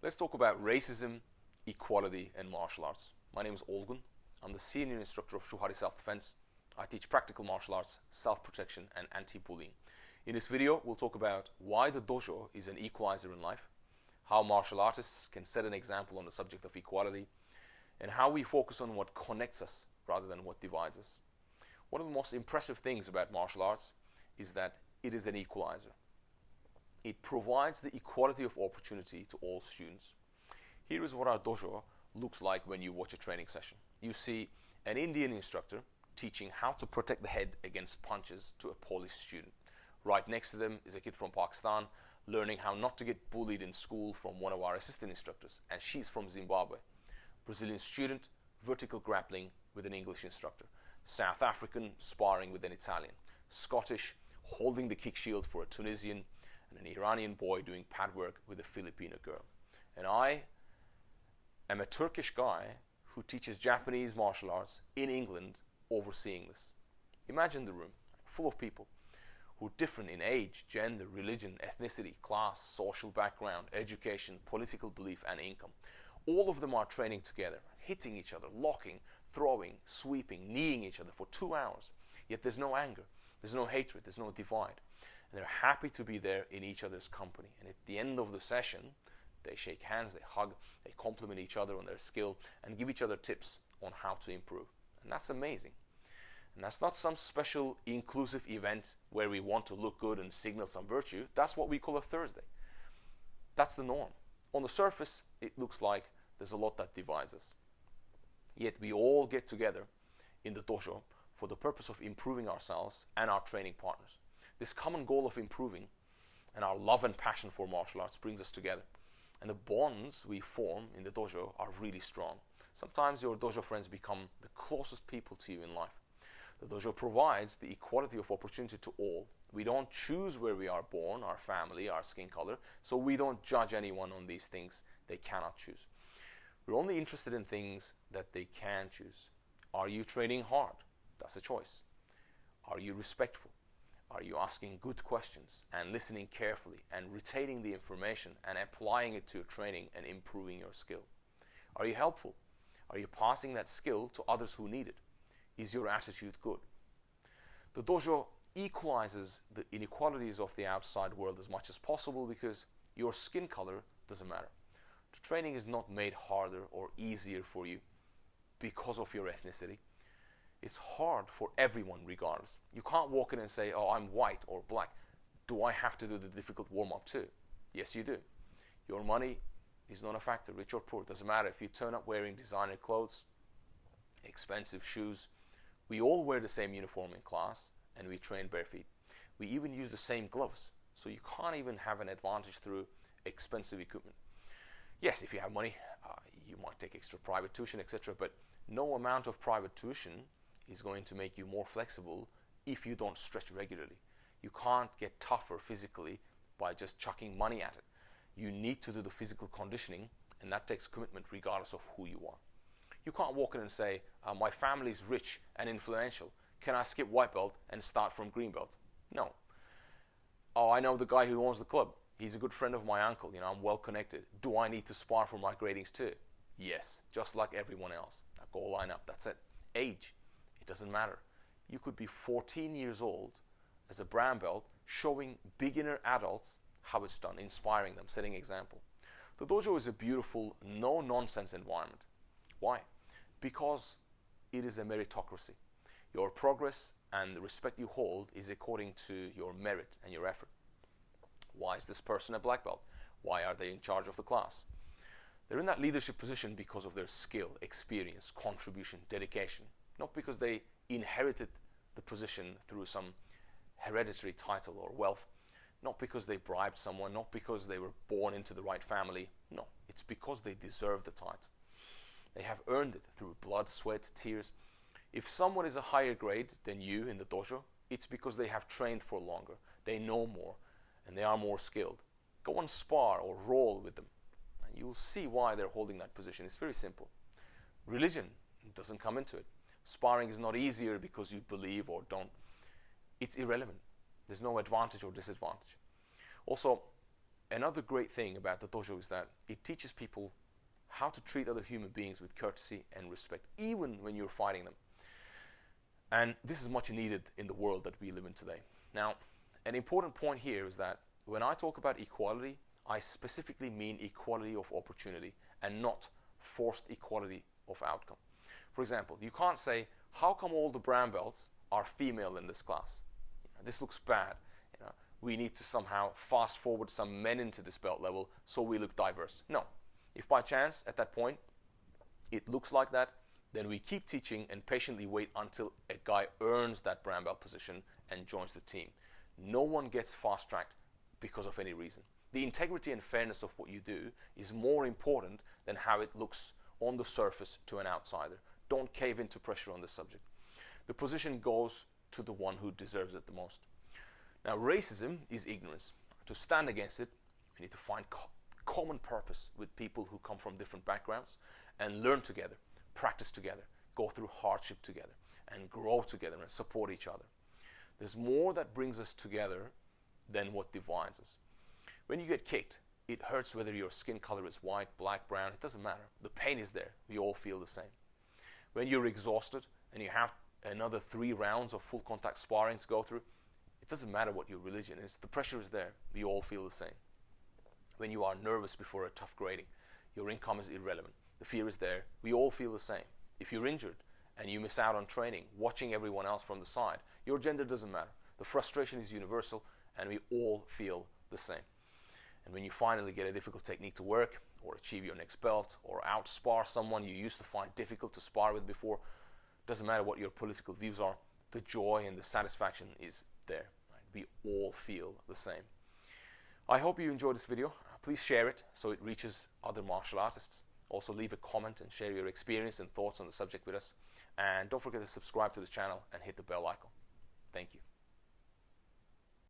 Let's talk about racism, equality, and martial arts. My name is Olgun. I'm the senior instructor of Shuhari self-defense. I teach practical martial arts, self-protection, and anti-bullying. In this video, we'll talk about why the dojo is an equalizer in life, how martial artists can set an example on the subject of equality, and how we focus on what connects us rather than what divides us. One of the most impressive things about martial arts is that it is an equalizer. It provides the equality of opportunity to all students. Here is what our dojo looks like when you watch a training session. You see an Indian instructor teaching how to protect the head against punches to a Polish student. Right next to them is a kid from Pakistan learning how not to get bullied in school from one of our assistant instructors, and she's from Zimbabwe. Brazilian student, vertical grappling with an English instructor. South African, sparring with an Italian. Scottish, holding the kick shield for a Tunisian, and an Iranian boy doing pad work with a Filipino girl. And I am a Turkish guy who teaches Japanese martial arts in England, overseeing this. Imagine the room, full of people who are different in age, gender, religion, ethnicity, class, social background, education, political belief, and income. All of them are training together, hitting each other, locking, throwing, sweeping, kneeing each other for 2 hours. Yet there's no anger, there's no hatred, there's no divide. And they're happy to be there in each other's company. And at the end of the session, they shake hands, they hug, they compliment each other on their skill and give each other tips on how to improve. And that's amazing. And that's not some special inclusive event where we want to look good and signal some virtue. That's what we call a Thursday. That's the norm. On the surface, it looks like there's a lot that divides us. Yet we all get together in the dojo for the purpose of improving ourselves and our training partners. This common goal of improving and our love and passion for martial arts brings us together. And the bonds we form in the dojo are really strong. Sometimes your dojo friends become the closest people to you in life. The dojo provides the equality of opportunity to all. We don't choose where we are born, our family, our skin color, so we don't judge anyone on these things they cannot choose. We're only interested in things that they can choose. Are you training hard? That's a choice. Are you respectful? Are you asking good questions and listening carefully and retaining the information and applying it to your training and improving your skill? Are you helpful? Are you passing that skill to others who need it? Is your attitude good? The dojo equalizes the inequalities of the outside world as much as possible because your skin color doesn't matter. The training is not made harder or easier for you because of your ethnicity. It's hard for everyone regardless. You can't walk in and say, oh, I'm white or black. Do I have to do the difficult warm-up too? Yes, you do. Your money is not a factor, rich or poor. It doesn't matter if you turn up wearing designer clothes, expensive shoes. We all wear the same uniform in class and we train bare feet. We even use the same gloves. So you can't even have an advantage through expensive equipment. Yes, if you have money, you might take extra private tuition, etc. But no amount of private tuition is going to make you more flexible if you don't stretch regularly. You can't get tougher physically by just chucking money at it. You need to do the physical conditioning, and that takes commitment regardless of who you are. You can't walk in and say, my family is rich and influential. Can I skip white belt and start from green belt? No. Oh, I know the guy who owns the club. He's a good friend of my uncle. I'm well connected. Do I need to spar for my gradings too? Yes, just like everyone else. Now go line up, that's it. Age. It doesn't matter. You could be 14 years old as a brown belt showing beginner adults how it's done, inspiring them, setting example. The dojo is a beautiful, no-nonsense environment. Why? Because it is a meritocracy. Your progress and the respect you hold is according to your merit and your effort. Why is this person a black belt? Why are they in charge of the class? They're in that leadership position because of their skill, experience, contribution, dedication. Not because they inherited the position through some hereditary title or wealth. Not because they bribed someone, not because they were born into the right family. No, it's because they deserve the title. They have earned it through blood, sweat, tears. If someone is a higher grade than you in the dojo, it's because they have trained for longer. They know more and they are more skilled. Go and spar or roll with them and you'll see why they're holding that position. It's very simple. Religion doesn't come into it. Sparring is not easier because you believe or don't. It's irrelevant. There's no advantage or disadvantage. Also, another great thing about the dojo is that it teaches people how to treat other human beings with courtesy and respect, even when you're fighting them. And this is much needed in the world that we live in today. Now, an important point here is that when I talk about equality, I specifically mean equality of opportunity and not forced equality of outcome. For example, you can't say, how come all the brown belts are female in this class? This looks bad. We need to somehow fast forward some men into this belt level so we look diverse. No. If by chance at that point it looks like that, then we keep teaching and patiently wait until a guy earns that brown belt position and joins the team. No one gets fast-tracked because of any reason. The integrity and fairness of what you do is more important than how it looks on the surface to an outsider. Don't cave into pressure on this subject. The position goes to the one who deserves it the most. Now, racism is ignorance. To stand against it, we need to find common purpose with people who come from different backgrounds and learn together, practice together, go through hardship together, and grow together and support each other. There's more that brings us together than what divides us. When you get kicked, it hurts whether your skin color is white, black, brown, it doesn't matter. The pain is there. We all feel the same. When you're exhausted and you have another 3 rounds of full contact sparring to go through, it doesn't matter what your religion is. The pressure is there. We all feel the same. When you are nervous before a tough grading, your income is irrelevant. The fear is there. We all feel the same. If you're injured and you miss out on training, watching everyone else from the side, your gender doesn't matter. The frustration is universal and we all feel the same. And when you finally get a difficult technique to work, or achieve your next belt, or outspar someone you used to find difficult to spar with before, doesn't matter what your political views are, the joy and the satisfaction is there. We all feel the same. I hope you enjoyed this video. Please share it so it reaches other martial artists. Also leave a comment and share your experience and thoughts on the subject with us. And don't forget to subscribe to the channel and hit the bell icon. Thank you.